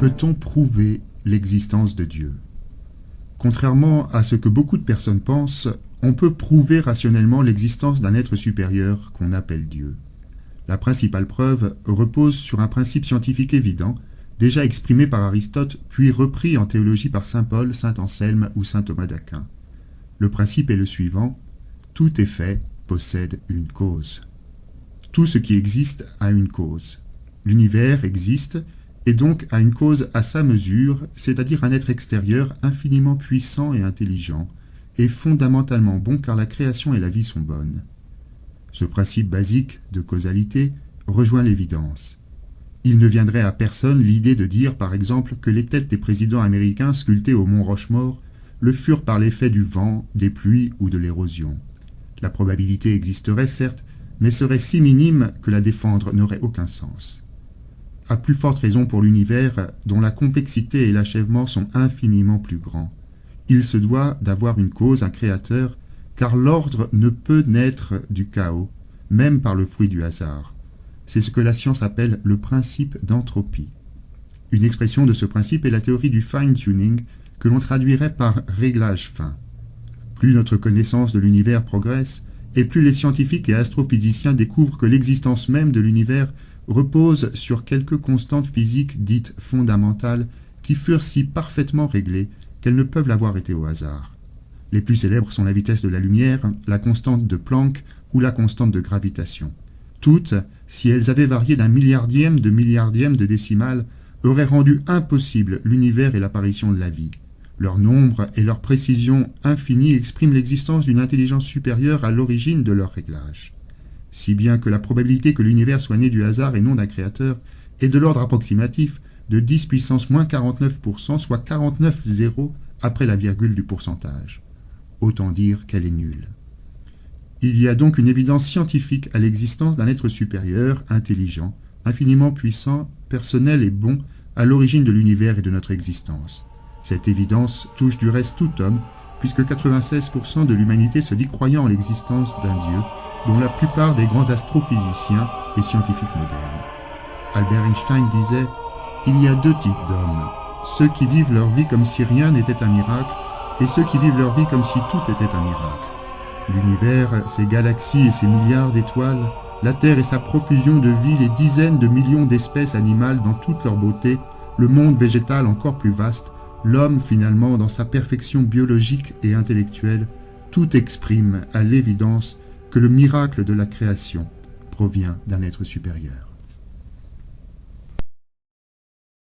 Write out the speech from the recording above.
Peut-on prouver l'existence de Dieu? Contrairement à ce que beaucoup de personnes pensent, on peut prouver rationnellement l'existence d'un être supérieur qu'on appelle Dieu. La principale preuve repose sur un principe scientifique évident, déjà exprimé par Aristote, puis repris en théologie par saint Paul, saint Anselme ou saint Thomas d'Aquin. Le principe est le suivant: tout effet possède une cause. Tout ce qui existe a une cause. L'univers existe, et donc a une cause à sa mesure, c'est-à-dire un être extérieur infiniment puissant et intelligent, et fondamentalement bon car la création et la vie sont bonnes. Ce principe basique de causalité rejoint l'évidence. Il ne viendrait à personne l'idée de dire, par exemple, que les têtes des présidents américains sculptés au mont Rochemort le furent par l'effet du vent, des pluies ou de l'érosion. La probabilité existerait certes, mais serait si minime que la défendre n'aurait aucun sens. À plus forte raison pour l'univers, dont la complexité et l'achèvement sont infiniment plus grands. Il se doit d'avoir une cause, un créateur, car l'ordre ne peut naître du chaos, même par le fruit du hasard. C'est ce que la science appelle le principe d'entropie. Une expression de ce principe est la théorie du fine-tuning, que l'on traduirait par réglage fin. Plus notre connaissance de l'univers progresse, et plus les scientifiques et astrophysiciens découvrent que l'existence même de l'univers repose sur quelques constantes physiques dites fondamentales qui furent si parfaitement réglées qu'elles ne peuvent l'avoir été au hasard. Les plus célèbres sont la vitesse de la lumière, la constante de Planck ou la constante de gravitation. Toutes, si elles avaient varié d'un milliardième de décimale, auraient rendu impossible l'univers et l'apparition de la vie. Leur nombre et leur précision infinie expriment l'existence d'une intelligence supérieure à l'origine de leur réglage. Si bien que la probabilité que l'univers soit né du hasard et non d'un créateur est de l'ordre approximatif de 10 puissance moins 49%, soit 49 zéros après la virgule du pourcentage. Autant dire qu'elle est nulle. Il y a donc une évidence scientifique à l'existence d'un être supérieur, intelligent, infiniment puissant, personnel et bon, à l'origine de l'univers et de notre existence. Cette évidence touche du reste tout homme, puisque 96% de l'humanité se dit croyant en l'existence d'un Dieu, dont la plupart des grands astrophysiciens et scientifiques modernes. Albert Einstein disait « Il y a deux types d'hommes, ceux qui vivent leur vie comme si rien n'était un miracle, et ceux qui vivent leur vie comme si tout était un miracle. L'univers, ses galaxies et ses milliards d'étoiles, la Terre et sa profusion de vie, les dizaines de millions d'espèces animales dans toute leur beauté, le monde végétal encore plus vaste, l'homme finalement dans sa perfection biologique et intellectuelle, tout exprime à l'évidence que le miracle de la création provient d'un être supérieur.